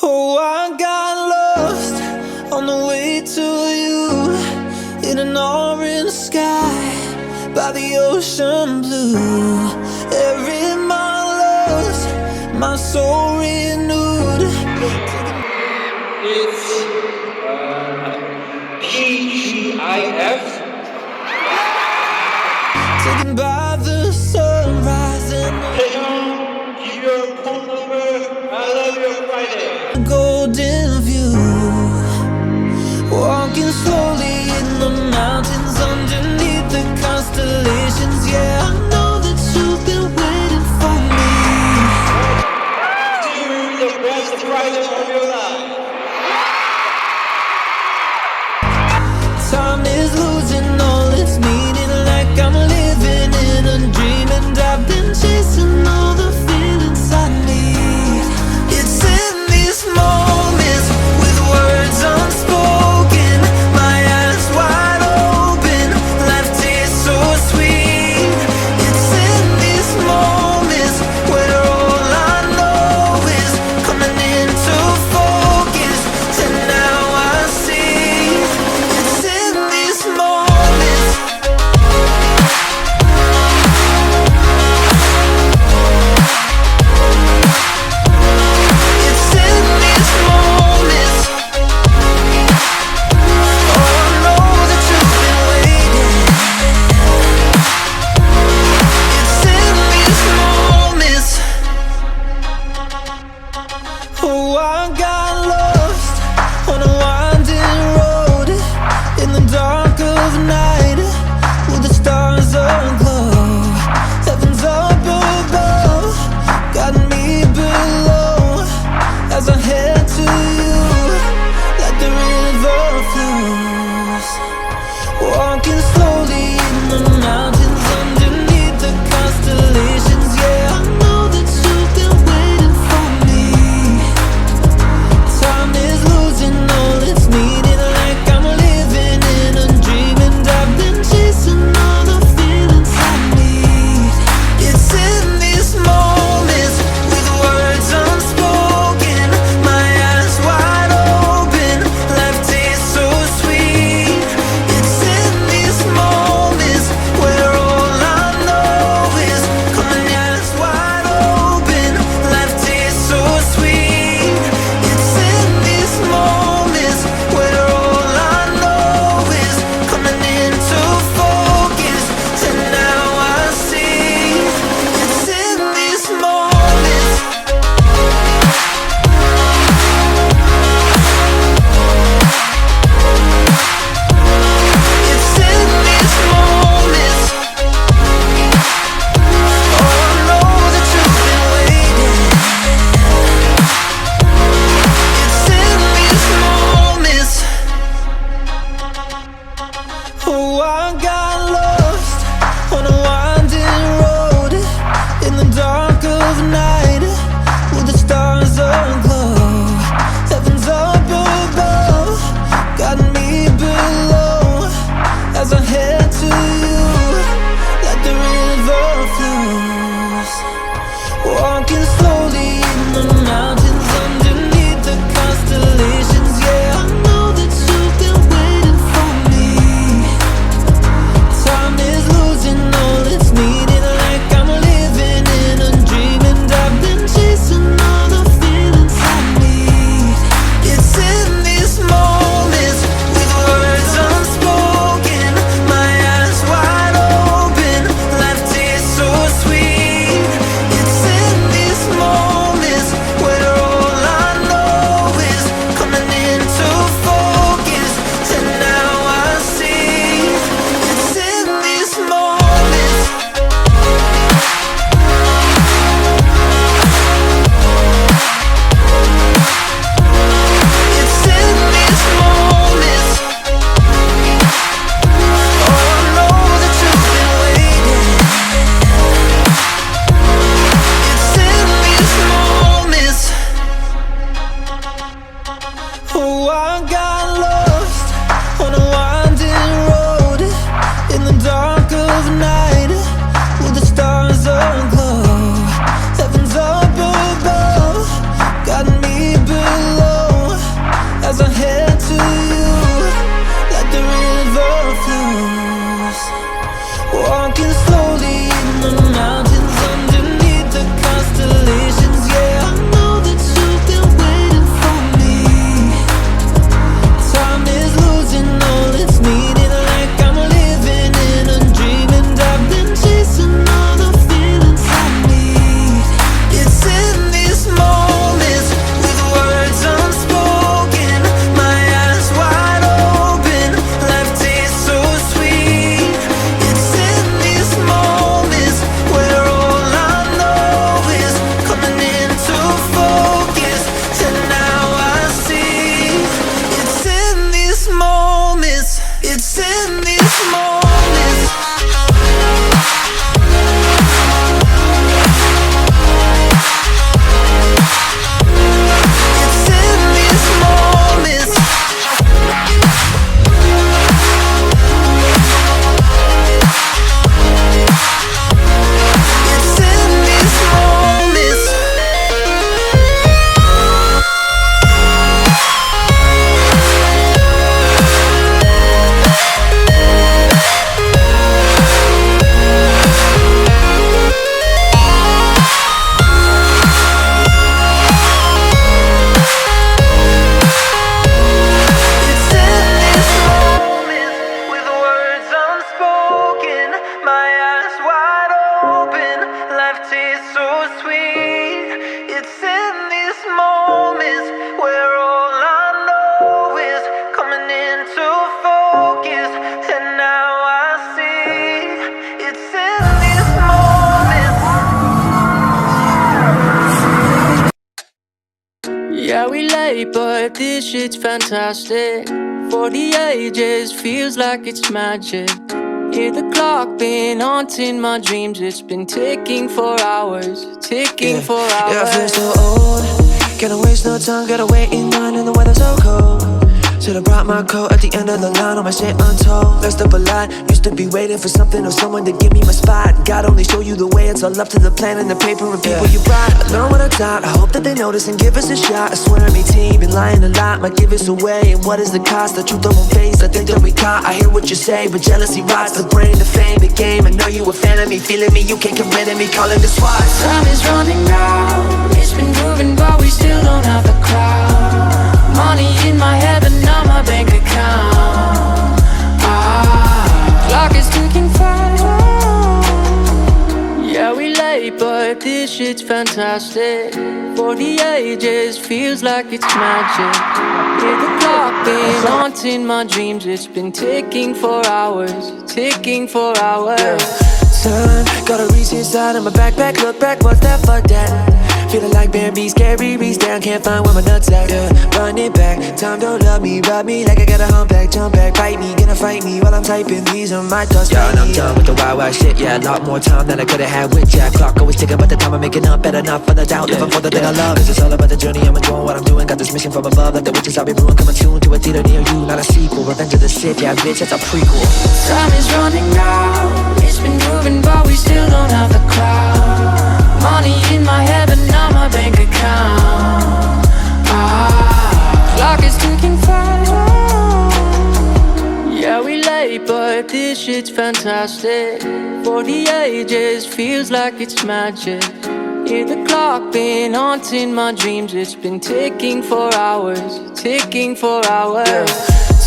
Oh, I got lost on the way to you in an orange sky by the ocean blue. Every mile lost, my soul renewed. It's PGIF. Taken by the sunrise and Hey, on, keep your phone number. I love you Friday. the golden view. Walking slowly in the mountains underneath the constellations. Yeah, I know that you've been waiting for me. Do the best Friday of your life. Time is losing all its meaning, like I'm living in a dream, and I've been chasing all the feelings I need. It's in these moments with words unspoken, my eyes wide open, life tastes so sweet. It's in these moments where all I know is coming into focus, and now I see. It's in these moments. It's in these moments. Oh, I know that you've been waiting. It's in these moments. Oh, I got lost on a winding road in the dark of night with the stars aglow. Heaven's up above, got me below as I head to you like the river flows. Walking slowly in the mountains underneath the constellations. Yeah, I know that you've been waiting for me. Yeah, we late, but this shit's fantastic. For the ages, feels like it's magic. Hear the clock been haunting my dreams. It's been ticking for hours, ticking for hours. Yeah, I feel so old. Can't waste no time, gotta wait in line and the weather's so cold. Should've brought my coat at the end of the line, all my shit untold. Messed up a lot, used to be waiting for something or someone to give me my spot. God only show you the way, it's all up to the plan and the paper and people you brought. I learned what I taught, I hope that they notice and give us a shot. I swear I'm 18, been lying a lot, might give us away. And what is the cost? The truth I won't face, I think that we caught. I hear what you say, but jealousy rots the brain, the fame, the game. I know you a fan of me, feeling me, you can't get rid of me, calling the SWAT. Time is running out, it's been moving but we still don't have the crowd. Money in my head but not my bank account. Clock is ticking fast. Yeah, we late but this shit's fantastic. For the ages, feels like it's magic. Hear the clock been haunting my dreams. It's been ticking for hours, ticking for hours. Time, gotta reach inside of my backpack, look back, what's that, fuck that. Feeling like Bambi, scary, reach down, can't find where my nuts at, yeah. Run it back, time don't love me, rub me like I got a humpback, jump back, bite me, gonna fight me while I'm typing, these are my thoughts. Yeah, and I'm done with the wild shit, yeah. A lot more time than I could've had with Jack. Clock always ticking, but the time I'm making up better not for the doubt. Living for the thing I love, cause it's all about the journey, I'm enjoying what I'm doing. Got this mission from above, like the witches I'll be brewing. Coming soon to a theater near you, not a sequel. Revenge of the Sith, yeah, bitch, that's a prequel. Time is running out, it's been moving but we still don't have the crowd. Money in my head but not my bank account. Clock is ticking fast. Yeah, we late but this shit's fantastic. For the ages, feels like it's magic. Hear the clock been haunting my dreams. It's been ticking for hours, ticking for hours.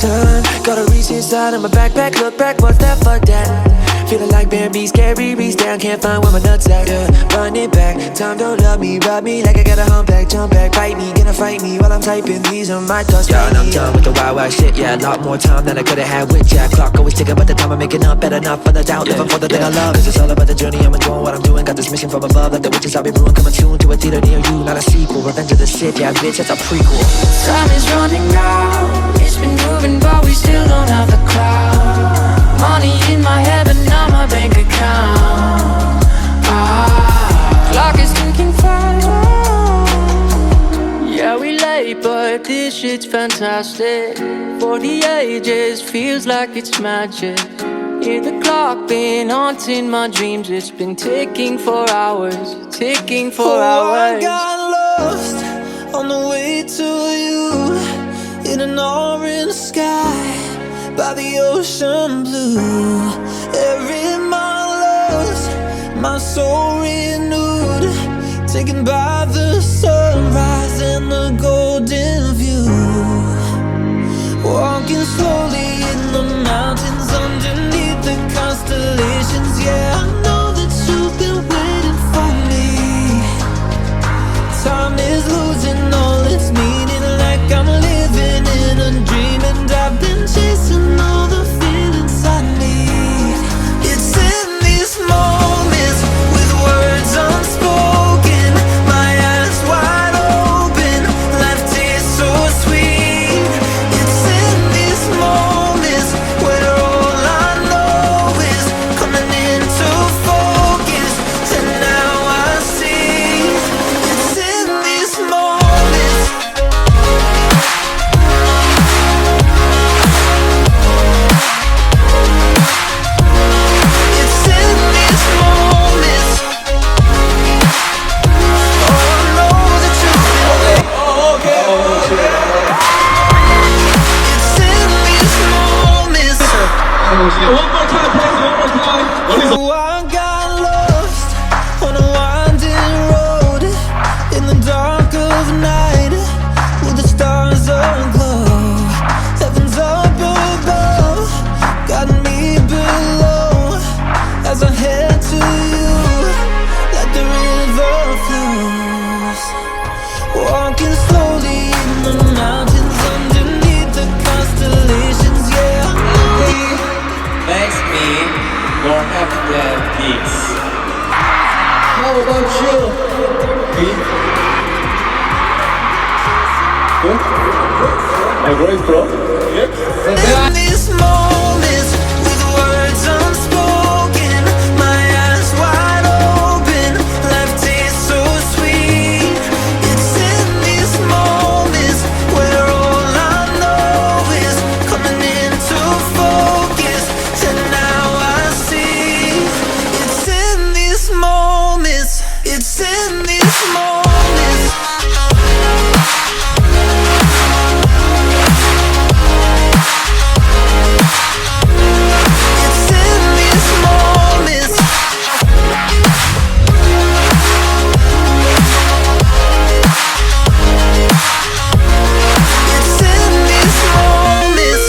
Time, gotta reach inside of my backpack, look back, what's that, fuck that. Feeling like Bambi, scary, reach down, can't find where my nuts at, yeah. Run it back, time don't love me, rub me like I got a humpback, jump back, bite me, gonna fight me while I'm typing, these are my thoughts. Yeah, and I'm done with the wild shit, yeah. A lot more time than I could've had with Jack. Clock always ticking, but the time I'm making up better not for the doubt. Living for the thing I love, cause it's all about the journey, I'm enjoying what I'm doing. Got this mission from above, like the witches I'll be brewing. Coming soon to a theater near you, not a sequel. Revenge of the Sith, yeah, bitch, that's a prequel. Time is running out, it's been moving but we still don't have the crowd. Money in my head but not my bank account. Clock is ticking fast. Yeah, we late but this shit's fantastic. For the ages, feels like it's magic. Hear the clock been haunting my dreams. It's been ticking for hours, ticking for I hours. got lost on the way to you in an orange sky by the ocean blue. Every mile lost, my soul renewed, taken by the sunrise and the golden view. Walking slowly in the mountains underneath the constellations. Yeah, I know that you've been waiting for me. Time is losing all its meaning, like I'm living in a dream, and I've been chasing all the feelings I need. It's in these moments with words unspoken, my eyes wide open. My voice, bro. In these moments, with words unspoken, my eyes wide open, life tastes so sweet. It's in these moments where all I know is coming into focus, and now I see. It's in these moments, it's in these moments. It's in these moments. It's in these moments.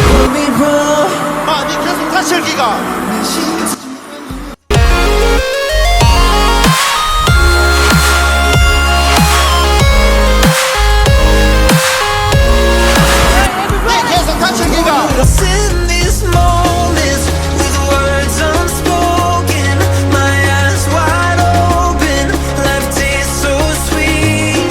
Could be wrong. 네 계속 타실기가. 네 계속 타실기가. It's in these moments, with words unspoken, my eyes wide open, life tastes so sweet.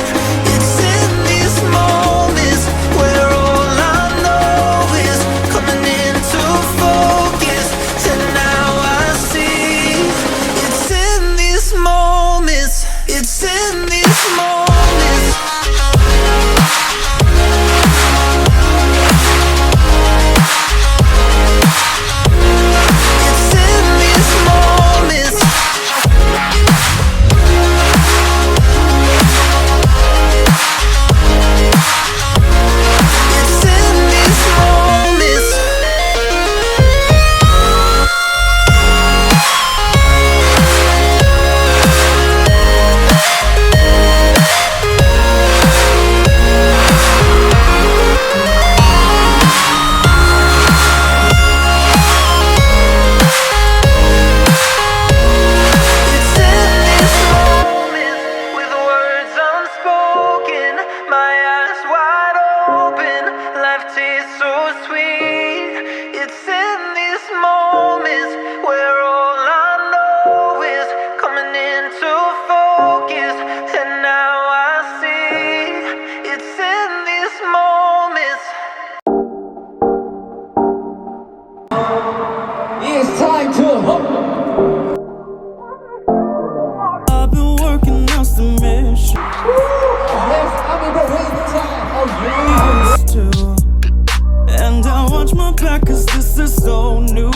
It's in these moments where all I know is coming into focus, and now I see. It's in these moments, it's in these moments. It's in these moments. It's in these moments. It's in these moments, with words unspoken, my eyes wide open, life tastes so sweet. It's in these moments where all I know is coming into focus, and now I see. It's in these moments. It's time to I've been working on submission. Yes, I'm in the waiting time. Oh, yeah. And I watch my back cause this is so new.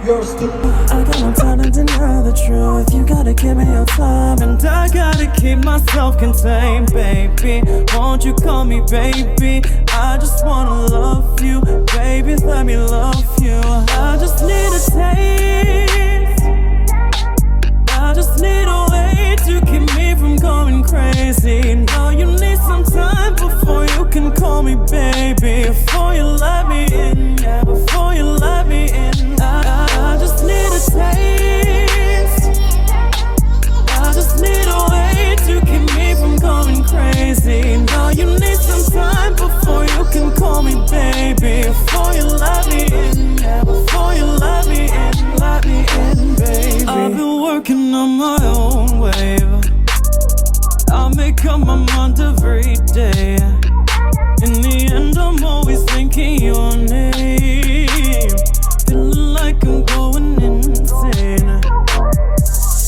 You're still. I got no time to deny the truth. You gotta give me your time, and I gotta keep myself contained, baby. Won't you call me baby? I just wanna love you, baby. Let me love you. I just need a taste. I just need a way to keep me from going crazy. Now you need some time before you can call me baby. Before you let me in, yeah. Before you let me in. I just need a taste. I just need a way to keep me from going crazy. Now you need some time before you can call me baby. Before you let me in, yeah. Before you let me in, baby. I've been working on my own wave. I make up my mind every day. In the end, I'm always thinking your name. Feeling like I'm going insane.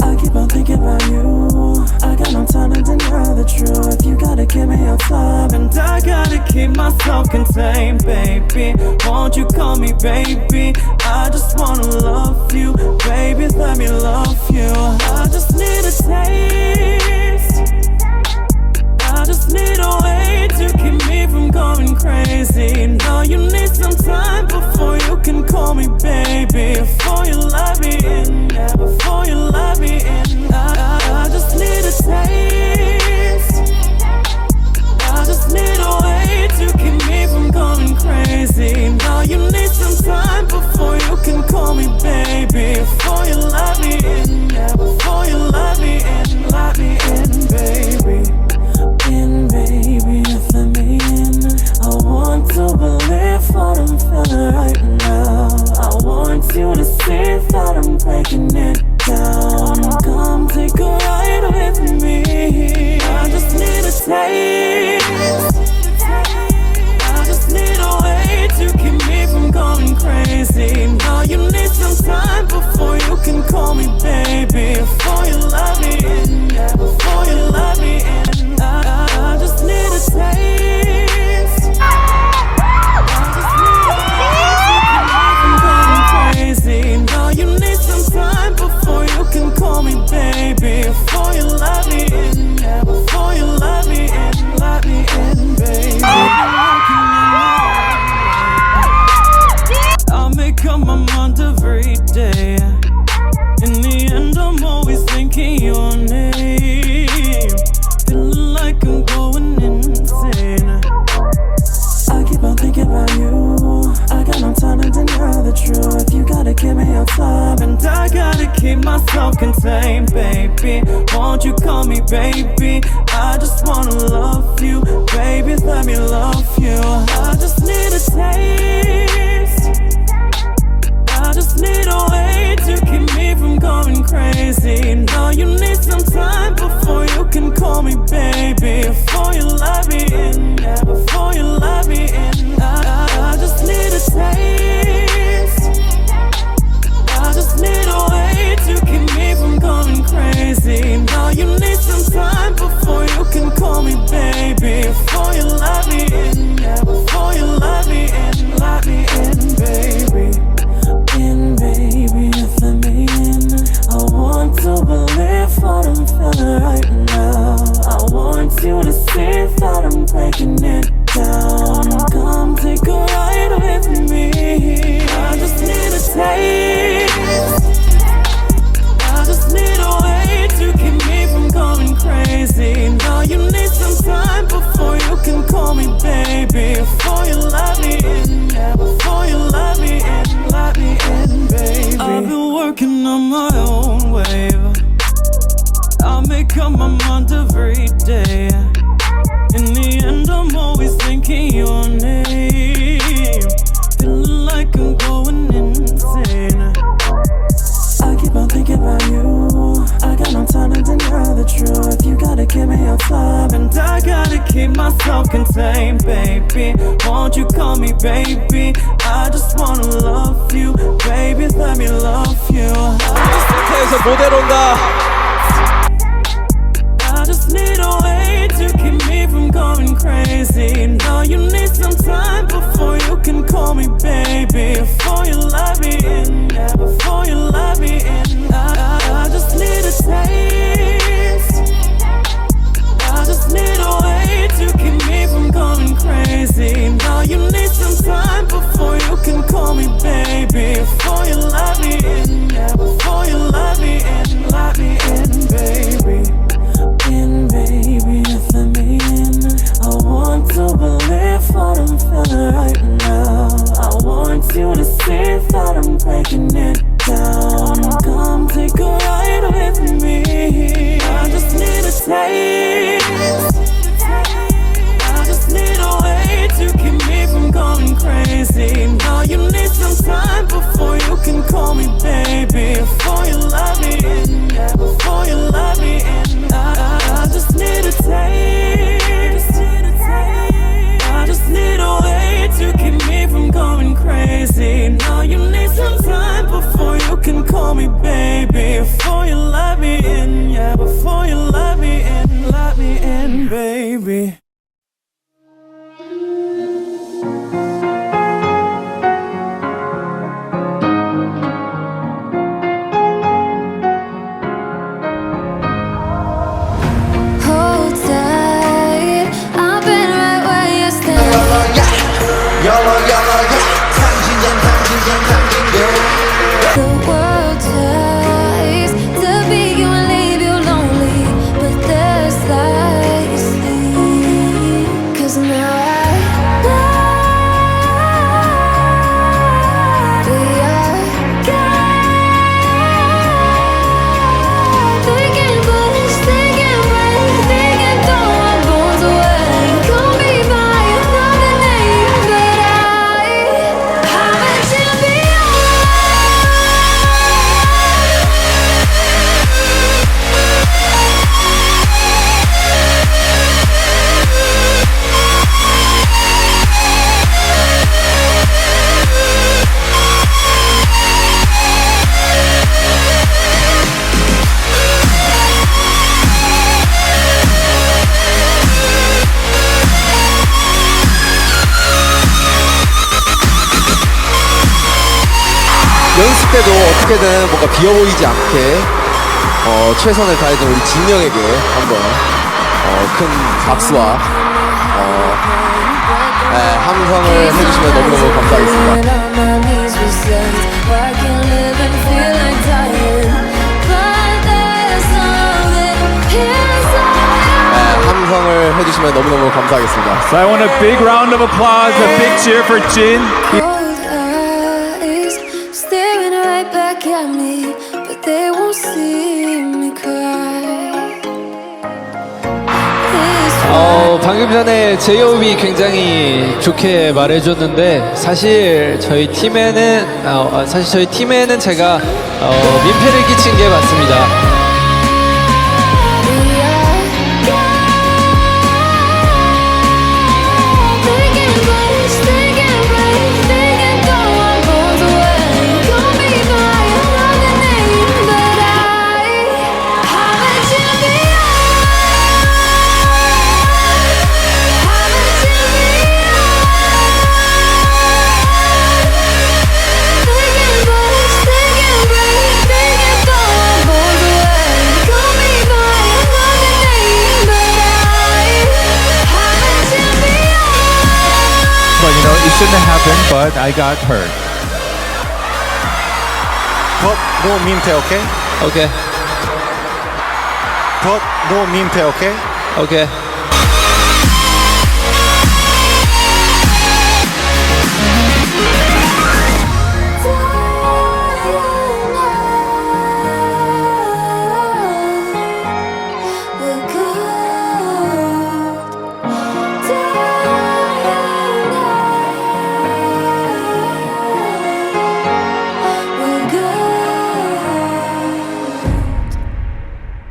I keep on thinking about you. I got no time to deny the truth. You gotta give me your time, and I gotta keep myself contained, baby. Won't you call me baby? I just wanna love you, baby. Let me love you. I just need a taste. I just need a way to keep me from going crazy. Now you need some time before you can call me baby. Before you let me in, yeah. Before you let me in. I just need a taste. I just need a way to keep me from going crazy. Now you need some time before you can call me baby. Before you let me in, yeah. Before you let me in, baby. baby. I just wanna love you, baby, let me love you. I just need a taste, I just need a way to keep me from going crazy. Now you need some time before you can call me baby. Before you let me in, yeah, before you let me in. I just need a taste, I just need a way to keep me from going crazy. Now you need some time before you can call me baby. Before you let me in, yeah, before you let me in, baby. In, baby, let me in. I want to believe what I'm feeling right now. I want you to see that I'm breaking it down. Come take a ride with me. I just need a taste, I just need a way to keep me from going crazy. Now you need some time before you can call me baby. Before you let me in, yeah, before you let me in, baby. I've been working on my own wave. I make up my mind every day. In the end, I'm always thinking your name. Feeling like I'm going insane. I keep on thinking about you. I got no time to deny the truth. You gotta give me your time, and I gotta keep myself contained, baby. Won't you call me baby? I just wanna love you, baby, let me love you. 상태에서 모델 온다. I just need a way to keep me from going crazy. Now you need some time before you can call me baby. Before you let me in, yeah, before you let me in. I just need a taste, I just need a way to keep me from going crazy. Now you need some time before you can call me baby. Before you let me in, yeah, before you let me in, baby. In, baby, let me in. I want to believe what I'm feeling right now. I want you to see that I'm breaking it down. Come take a ride with me. I just need a taste, I just need a way to keep me from going crazy. Now you need some time before you can call me baby. Before you let me in, yeah, before you let me in. I just need a taste, I just need a way to keep me from going crazy. Now you need some time before you can call me baby. Before you let me in, yeah, before you let me in, baby. Hold tight, I've been right where you're standing. The world tries to be you and leave you lonely, but there's light you see. 'Cause now I know we are God. Thinking bullish, thinking right, thinking throw our bones away. Call me by another name, but I'm a champion. 연습 때도 어떻게든 뭔가 비어 보이지 않게 최선을 다해준 우리 진영에게 한번 큰 박수와 함성을 해주시면 너무너무 감사하겠습니다. On my knees with sense, I can live and feel like dying, but there's something inside. 함성을 해주시면 너무너무 감사하겠습니다. So I want a big round of applause, a big cheer for Jin. Cold eyes staring right back at me, but they won't see me cry. 방금 전에 제이홉이 굉장히 좋게 말해줬는데 사실 저희 팀에는 제가 민폐를 끼친 게 맞습니다. But you know, it shouldn't have happened, but I got hurt. But no 민폐, okay? 오케이. But no 민폐, okay? 오케이.